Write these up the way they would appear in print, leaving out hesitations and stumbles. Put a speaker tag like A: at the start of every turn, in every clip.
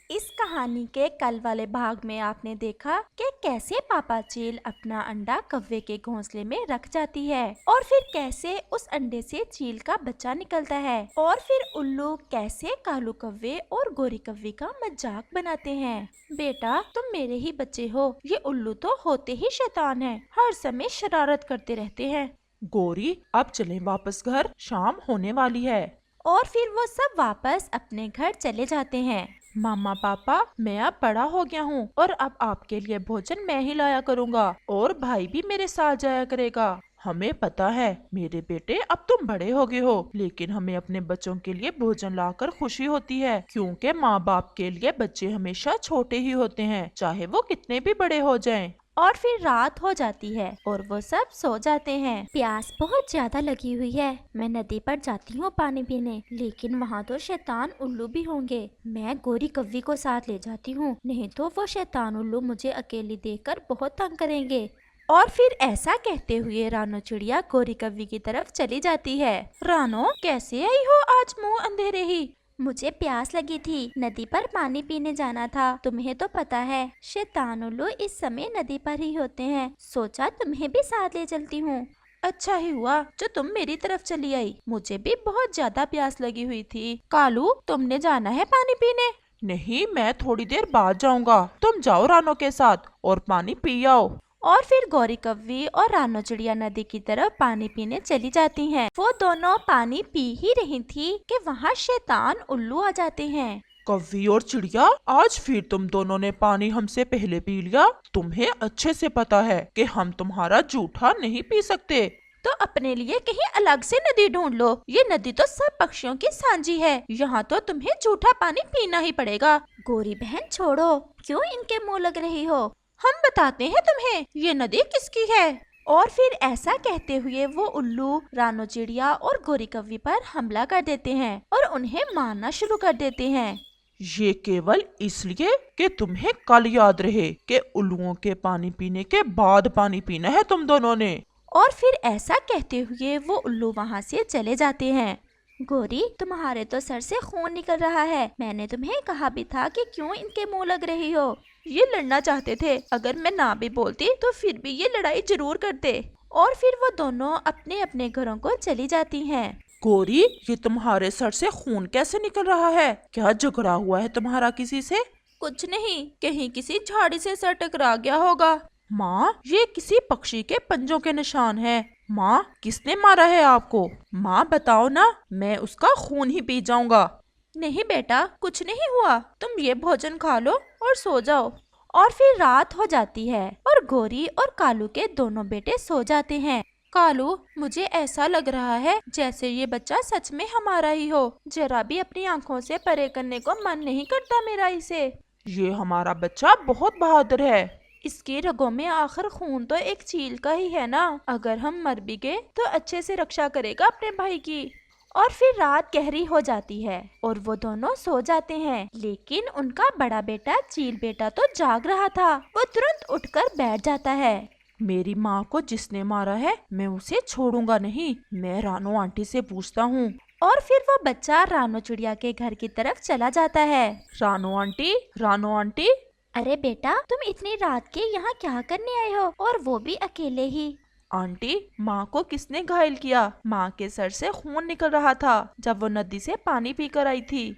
A: इस कहानी के कल वाले भाग में आपने देखा कि कैसे पापा चील अपना अंडा कव्वे के घोंसले में रख जाती है और फिर कैसे उस अंडे से चील का बच्चा निकलता है और फिर उल्लू कैसे कालू कव्वे और गोरी कव्वे का मजाक बनाते हैं। बेटा तुम मेरे ही बच्चे हो, ये उल्लू तो होते ही शैतान है, हर समय शरारत करते रहते हैं।
B: गोरी अब चलें वापस घर, शाम होने वाली है।
A: और फिर वो सब वापस अपने घर चले जाते हैं।
B: मामा पापा मैं अब बड़ा हो गया हूँ और अब आपके लिए भोजन मैं ही लाया करूँगा और भाई भी मेरे साथ जाया करेगा। हमें पता है मेरे बेटे अब तुम बड़े हो गए हो, लेकिन हमें अपने बच्चों के लिए भोजन लाकर खुशी होती है, क्योंकि माँ बाप के लिए बच्चे हमेशा छोटे ही होते हैं, चाहे वो कितने भी बड़े हो जाएं।
A: और फिर रात हो जाती है और वो सब सो जाते हैं। प्यास बहुत ज्यादा लगी हुई है, मैं नदी पर जाती हूँ पानी पीने, लेकिन वहाँ तो शैतान उल्लू भी होंगे। मैं गोरी कव्वी को साथ ले जाती हूँ, नहीं तो वो शैतान उल्लू मुझे अकेली देखकर बहुत तंग करेंगे। और फिर ऐसा कहते हुए रानो चिड़िया गोरी कव्वी की तरफ चली जाती है। रानो कैसे आई हो आज मुँह अंधेरे ही? मुझे प्यास लगी थी, नदी पर पानी पीने जाना था। तुम्हें तो पता है शैतान उल्लू इस समय नदी पर ही होते हैं, सोचा तुम्हें भी साथ ले चलती हूँ। अच्छा ही हुआ जो तुम मेरी तरफ चली आई, मुझे भी बहुत ज्यादा प्यास लगी हुई थी। कालू तुमने जाना है पानी पीने?
B: नहीं, मैं थोड़ी देर बाद जाऊँगा, तुम जाओ रानो के साथ और पानी पी आओ।
A: और फिर गौरी कव्वी और रानो चिड़िया नदी की तरफ पानी पीने चली जाती हैं। वो दोनों पानी पी ही रही थी कि वहाँ शैतान उल्लू आ जाते हैं।
B: कव्वी और चिड़िया, आज फिर तुम दोनों ने पानी हमसे पहले पी लिया। तुम्हें अच्छे से पता है कि हम तुम्हारा जूठा नहीं पी सकते।
A: तो अपने लिए कहीं अलग से नदी ढूंढ लो, ये नदी तो सब पक्षियों की सांझी है, यहाँ तो तुम्हें जूठा पानी पीना ही पड़ेगा। गोरी बहन छोड़ो, क्यों इनके मुँह लग रही हो, हम बताते हैं तुम्हें ये नदी किसकी है। और फिर ऐसा कहते हुए वो उल्लू रानो चिड़िया और गोरी कव्वी पर हमला कर देते हैं और उन्हें मारना शुरू कर देते हैं।
B: ये केवल इसलिए कि तुम्हें कल याद रहे कि उल्लुओं के पानी पीने के बाद पानी पीना है तुम दोनों ने।
A: और फिर ऐसा कहते हुए वो उल्लू वहाँ से चले जाते हैं। गोरी तुम्हारे तो सर से खून निकल रहा है, मैंने तुम्हें कहा भी था कि क्यों इनके मुंह लग रही हो। ये लड़ना चाहते थे, अगर मैं ना भी बोलती तो फिर भी ये लड़ाई जरूर करते। और फिर वो दोनों अपने अपने घरों को चली जाती हैं।
B: गोरी, ये तुम्हारे सर से खून कैसे निकल रहा है? क्या झगड़ा हुआ है तुम्हारा किसी से?
A: कुछ नहीं, कहीं किसी झाड़ी से सर टकरा गया होगा।
B: माँ, ये किसी पक्षी के पंजों के निशान है। माँ, किसने मारा है आपको? माँ बताओ ना, मैं उसका खून ही पी जाऊंगा।
A: नहीं बेटा, कुछ नहीं हुआ, तुम ये भोजन खा लो और सो जाओ। और फिर रात हो जाती है और गोरी और कालू के दोनों बेटे सो जाते हैं। कालू, मुझे ऐसा लग रहा है जैसे ये बच्चा सच में हमारा ही हो, जरा भी अपनी आंखों से परे करने को मन नहीं करता मेरा इसे।
B: ये हमारा बच्चा बहुत बहादुर है।
A: इसकी रगों में आखिर खून तो एक चील का ही है ना, अगर हम मर भी गए तो अच्छे से रक्षा करेगा अपने भाई की। और फिर रात गहरी हो जाती है और वो दोनों सो जाते हैं, लेकिन उनका बड़ा बेटा चील बेटा तो जाग रहा था। वो तुरंत उठकर बैठ जाता है।
B: मेरी माँ को जिसने मारा है मैं उसे छोड़ूंगा नहीं, मैं रानो आंटी से पूछता हूँ।
A: और फिर वो बच्चा रानो चिड़िया के घर की तरफ चला जाता है।
B: रानो आंटी, रानो आंटी।
A: अरे बेटा, तुम इतनी रात के यहाँ क्या करने आए हो, और वो भी अकेले ही?
B: आंटी, माँ को किसने घायल किया? माँ के सर से खून निकल रहा था जब वो नदी से पानी पीकर आई थी।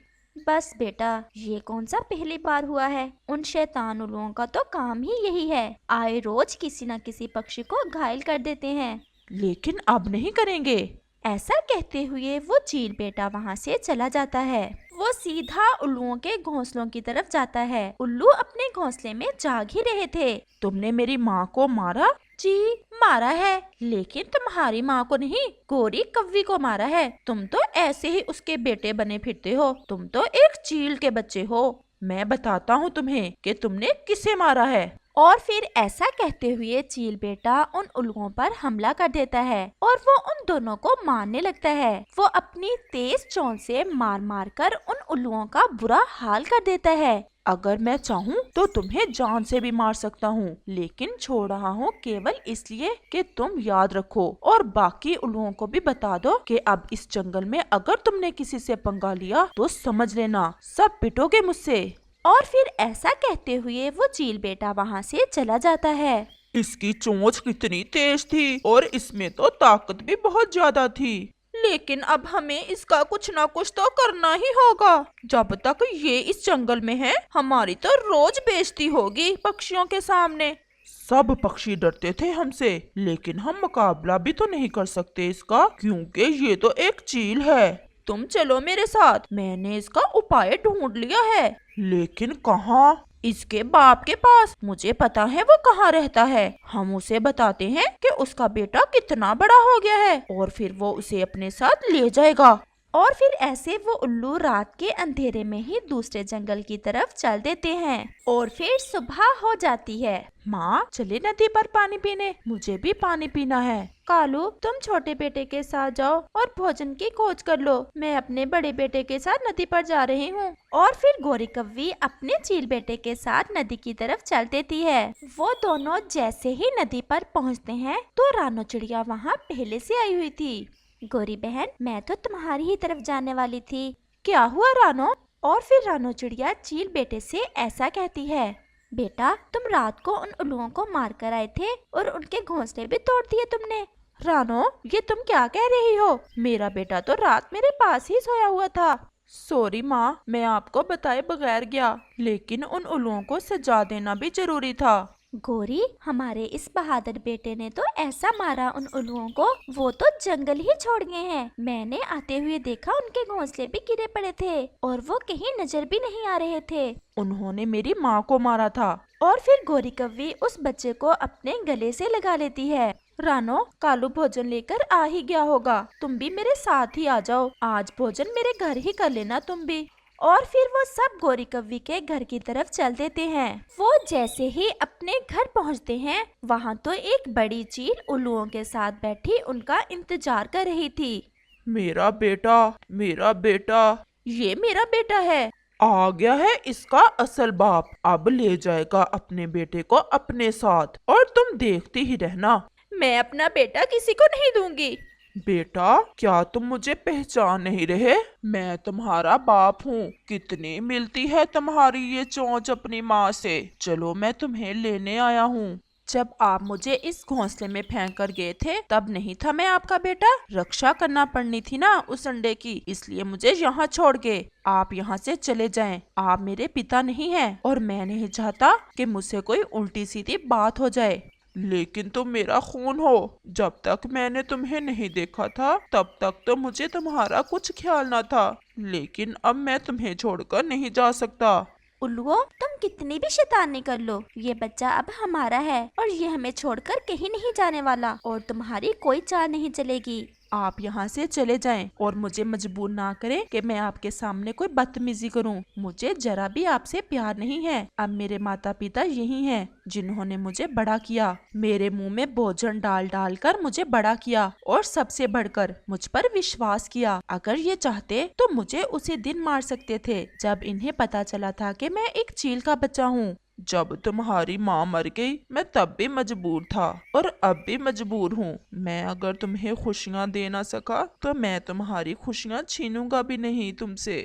A: बस बेटा, ये कौन सा पहली बार हुआ है, उन शैतान उल्लुओं का तो काम ही यही है, आए रोज किसी न किसी पक्षी को घायल कर देते हैं।
B: लेकिन अब नहीं करेंगे।
A: ऐसा कहते हुए वो चील बेटा वहाँ से चला जाता है। वो सीधा उल्लुओं के घोंसलों की तरफ जाता है। उल्लू अपने घोंसले में जाग ही रहे थे।
B: तुमने मेरी माँ को मारा?
A: जी मारा है, लेकिन तुम्हारी माँ को नहीं, गोरी कव्वी को मारा है। तुम तो ऐसे ही उसके बेटे बने फिरते हो, तुम तो एक चील के बच्चे हो।
B: मैं बताता हूँ तुम्हें कि तुमने किसे मारा है।
A: और फिर ऐसा कहते हुए चील बेटा उन उल्लुओं पर हमला कर देता है और वो उन दोनों को मारने लगता है। वो अपनी तेज चोंच से मार मार कर उन उल्लुओं का बुरा हाल कर देता है।
B: अगर मैं चाहूँ तो तुम्हें जान से भी मार सकता हूँ, लेकिन छोड़ रहा हूँ केवल इसलिए कि तुम याद रखो और बाकी उल्लुओं को भी बता दो कि अब इस जंगल में अगर तुमने किसी से पंगा लिया तो समझ लेना सब पिटोगे मुझसे।
A: और फिर ऐसा कहते हुए वो चील बेटा वहाँ से चला जाता है।
B: इसकी चोंच कितनी तेज थी और इसमें तो ताकत भी बहुत ज्यादा थी। लेकिन अब हमें इसका कुछ ना कुछ तो करना ही होगा। जब तक ये इस जंगल में है हमारी तो रोज बेइज्जती होगी पक्षियों के सामने। सब पक्षी डरते थे हमसे, लेकिन हम मुकाबला भी तो नहीं कर सकते इसका, क्योंकि ये तो एक चील है। तुम चलो मेरे साथ, मैंने इसका उपाय ढूंढ लिया है। लेकिन कहाँ? इसके बाप के पास। मुझे पता है वो कहाँ रहता है। हम उसे बताते हैं कि उसका बेटा कितना बड़ा हो गया है और फिर वो उसे अपने साथ ले जाएगा। और फिर ऐसे वो उल्लू रात के अंधेरे में ही दूसरे जंगल की तरफ चल देते हैं और फिर सुबह हो जाती है। माँ चले नदी पर पानी पीने, मुझे भी पानी पीना है। कालू तुम छोटे बेटे के साथ जाओ और भोजन की खोज कर लो, मैं अपने बड़े बेटे के साथ नदी पर जा रही हूँ। और फिर गोरी कव्वी अपने चील बेटे के साथ नदी की तरफ चल देती है। वो दोनों जैसे ही नदी पर पहुँचते हैं तो रानो चिड़िया वहाँ पहले से आई हुई थी। गोरी बहन मैं तो तुम्हारी ही तरफ जाने वाली थी। क्या हुआ रानो? और फिर रानो चिड़िया चील बेटे से ऐसा कहती है, बेटा तुम रात को उन उल्लुओं को मार कर आए थे और उनके घोंसले भी तोड़ दिए तुमने। रानो ये तुम क्या कह रही हो? मेरा बेटा तो रात मेरे पास ही सोया हुआ था। सॉरी माँ, मैं आपको बताए बगैर गया, लेकिन उन उल्लुओं को सजा देना भी जरूरी था। गोरी हमारे इस बहादुर बेटे ने तो ऐसा मारा उन उल्लुओं को, वो तो जंगल ही छोड़ गए हैं। मैंने आते हुए देखा उनके घोंसले भी गिरे पड़े थे और वो कहीं नजर भी नहीं आ रहे थे। उन्होंने मेरी माँ को मारा था। और फिर गोरी कव्वी उस बच्चे को अपने गले से लगा लेती है। रानो कालू भोजन लेकर आ ही गया होगा, तुम भी मेरे साथ ही आ जाओ, आज भोजन मेरे घर ही कर लेना तुम भी। और फिर वो सब गोरी कव्वी के घर की तरफ चल देते हैं। वो जैसे ही अपने घर पहुंचते हैं वहाँ तो एक बड़ी चील उल्लुओं के साथ बैठी उनका इंतजार कर रही थी। मेरा बेटा, मेरा बेटा, ये मेरा बेटा है। आ गया है इसका असल बाप, अब ले जाएगा अपने बेटे को अपने साथ और तुम देखती ही रहना। मैं अपना बेटा किसी को नहीं दूंगी। बेटा क्या तुम मुझे पहचान नहीं रहे? मैं तुम्हारा बाप हूँ। कितनी मिलती है तुम्हारी ये चोंच अपनी माँ से। चलो मैं तुम्हें लेने आया हूँ। जब आप मुझे इस घोंसले में फेंक कर गए थे तब नहीं था मैं आपका बेटा। रक्षा करना पड़नी थी ना उस अंडे की, इसलिए मुझे यहाँ छोड़ गए। आप यहाँ से चले जाएं। आप मेरे पिता नहीं हैं और मैं नहीं चाहता कि मुझसे कोई उल्टी सीधी बात हो जाए। लेकिन तुम मेरा खून हो। जब तक मैंने तुम्हें नहीं देखा था तब तक तो मुझे तुम्हारा कुछ ख्याल न था, लेकिन अब मैं तुम्हें छोड़कर नहीं जा सकता। उल्लुओं तुम कितनी भी शैतानी कर लो, ये बच्चा अब हमारा है और ये हमें छोड़कर कहीं नहीं जाने वाला और तुम्हारी कोई चाल नहीं चलेगी। आप यहाँ से चले जाएं और मुझे मजबूर ना करें कि मैं आपके सामने कोई बदतमीजी करूं। मुझे जरा भी आपसे प्यार नहीं है। अब मेरे माता पिता यही हैं जिन्होंने मुझे बड़ा किया, मेरे मुंह में भोजन डाल डाल कर मुझे बड़ा किया और सबसे बढ़कर मुझ पर विश्वास किया। अगर ये चाहते तो मुझे उसी दिन मार सकते थे जब इन्हें पता चला था कि मैं एक चील का बच्चा हूँ। जब तुम्हारी माँ मर गई मैं तब भी मजबूर था और अब भी मजबूर हूँ। मैं अगर तुम्हें खुशियाँ दे ना सका तो मैं तुम्हारी खुशियाँ छीनूंगा भी नहीं तुमसे।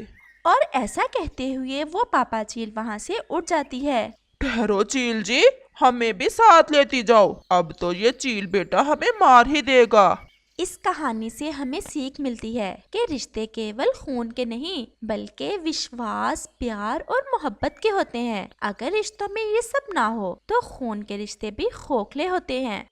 B: और ऐसा कहते हुए वो पापा चील वहाँ से उठ जाती है। ठहरो चील जी, हमें भी साथ लेती जाओ, अब तो ये चील बेटा हमें मार ही देगा। इस कहानी से हमें सीख मिलती है कि रिश्ते केवल खून के नहीं बल्कि विश्वास, प्यार और मोहब्बत के होते हैं। अगर रिश्तों में ये सब ना हो तो खून के रिश्ते भी खोखले होते हैं।